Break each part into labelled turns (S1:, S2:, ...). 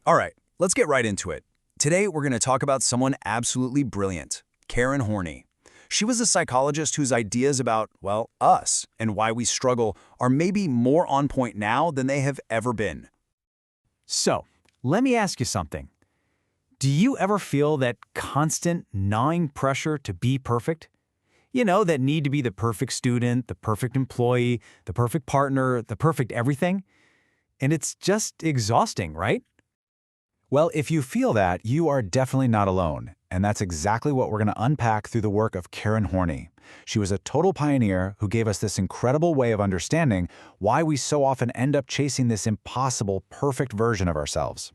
S1: All right, let's get right into it. Today, we're going to talk about someone absolutely brilliant, Karen Horney. She was a psychologist whose ideas about, well, us and why we struggle are maybe more on point now than they have ever been.
S2: So, let me ask you something. Do you ever feel that constant gnawing pressure to be perfect? You know, that need to be the perfect student, the perfect employee, the perfect partner, the perfect everything? And it's just exhausting, right?
S3: Well, if you feel that, you are definitely not alone. And that's exactly what we're going to unpack through the work of Karen Horney. She was a total pioneer who gave us this incredible way of understanding why we so often end up chasing this impossible, perfect version of ourselves.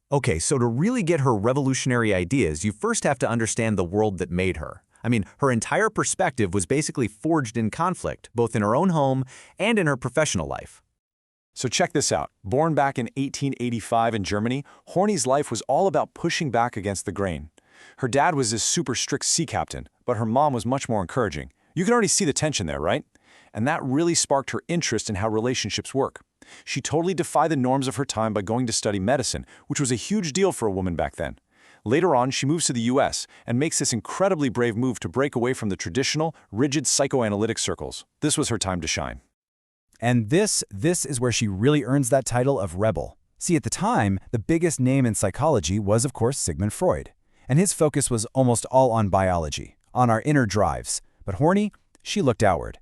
S4: Okay, so to really get her revolutionary ideas, you first have to understand the world that made her. I mean, her entire perspective was basically forged in conflict, both in her own home and in her professional life.
S3: So check this out. Born back in 1885 in Germany, Horney's life was all about pushing back against the grain. Her dad was this super strict sea captain, but her mom was much more encouraging. You can already see the tension there, right? And that really sparked her interest in how relationships work. She totally defied the norms of her time by going to study medicine, which was a huge deal for a woman back then. Later on, she moves to the US and makes this incredibly brave move to break away from the traditional, rigid psychoanalytic circles. This was her time to shine.
S5: And this is where she really earns that title of rebel. See, at the time, the biggest name in psychology was, of course, Sigmund Freud. And his focus was almost all on biology, on our inner drives. But Horney, she looked outward.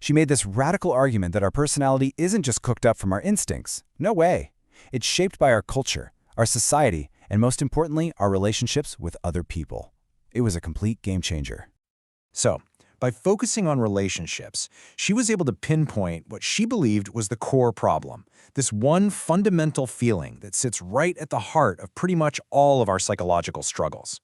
S5: She made this radical argument that our personality isn't just cooked up from our instincts. No way. It's shaped by our culture, our society, and most importantly, our relationships with other people. It was a complete game changer.
S6: So, by focusing on relationships, she was able to pinpoint what she believed was the core problem, this one fundamental feeling that sits right at the heart of pretty much all of our psychological struggles.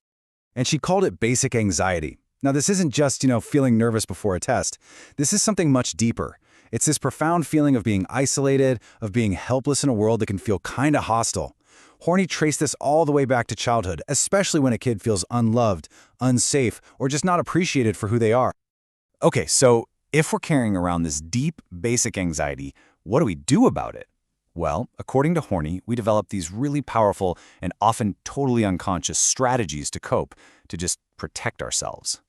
S5: And she called it basic anxiety. Now, this isn't just, feeling nervous before a test. This is something much deeper. It's this profound feeling of being isolated, of being helpless in a world that can feel kind of hostile. Horney traced this all the way back to childhood, especially when a kid feels unloved, unsafe, or just not appreciated for who they are.
S3: Okay, so if we're carrying around this deep, basic anxiety, what do we do about it? Well, according to Horney, we develop these really powerful and often totally unconscious strategies to cope, to just protect ourselves.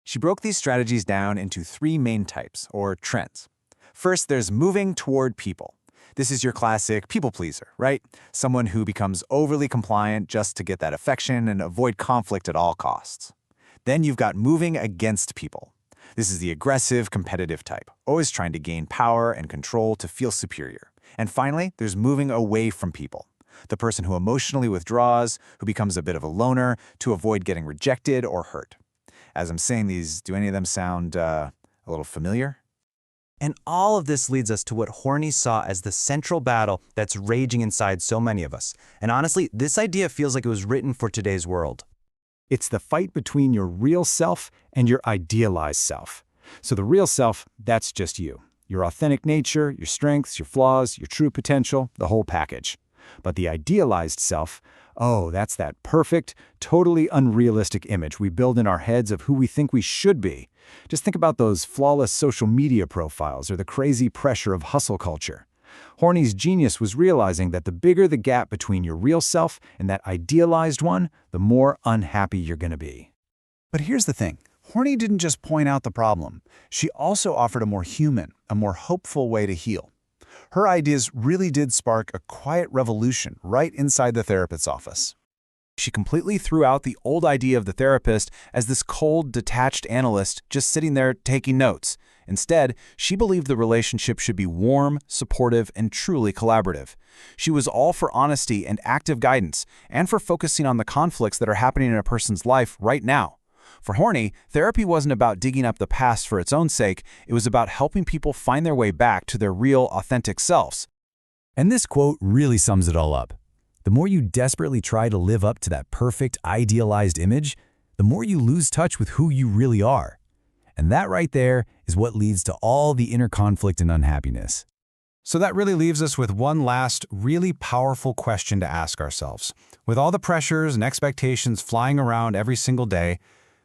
S3: She broke these strategies down into three main types, or trends. First, there's moving toward people. This is your classic people pleaser, right? Someone who becomes overly compliant just to get that affection and avoid conflict at all costs. Then you've got moving against people. This is the aggressive, competitive type, always trying to gain power and control to feel superior. And finally, there's moving away from people. The person who emotionally withdraws, who becomes a bit of a loner to avoid getting rejected or hurt. As I'm saying these, do any of them sound a little familiar?
S7: And all of this leads us to what Horney saw as the central battle that's raging inside so many of us. And honestly, this idea feels like it was written for today's world.
S5: It's the fight between your real self and your idealized self. So the real self, that's just you. Your authentic nature, your strengths, your flaws, your true potential, the whole package. But the idealized self, oh, that's that perfect, totally unrealistic image we build in our heads of who we think we should be. Just think about those flawless social media profiles or the crazy pressure of hustle culture. Horney's genius was realizing that the bigger the gap between your real self and that idealized one, the more unhappy you're going to be.
S1: But here's the thing. Horney didn't just point out the problem. She also offered a more human, a more hopeful way to heal. Her ideas really did spark a quiet revolution right inside the therapist's office. She completely threw out the old idea of the therapist as this cold, detached analyst just sitting there taking notes. Instead, she believed the relationship should be warm, supportive, and truly collaborative. She was all for honesty and active guidance, and for focusing on the conflicts that are happening in a person's life right now. For Horney, therapy wasn't about digging up the past for its own sake, it was about helping people find their way back to their real, authentic selves.
S5: And this quote really sums it all up. The more you desperately try to live up to that perfect, idealized image, the more you lose touch with who you really are. And that right there is what leads to all the inner conflict and unhappiness.
S6: So that really leaves us with one last, really powerful question to ask ourselves. With all the pressures and expectations flying around every single day,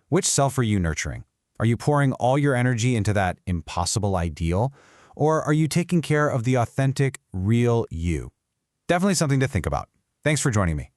S6: which self are you nurturing? Are you pouring all your energy into that impossible ideal? Or are you taking care of the authentic, real you? Definitely something to think about. Thanks for joining me.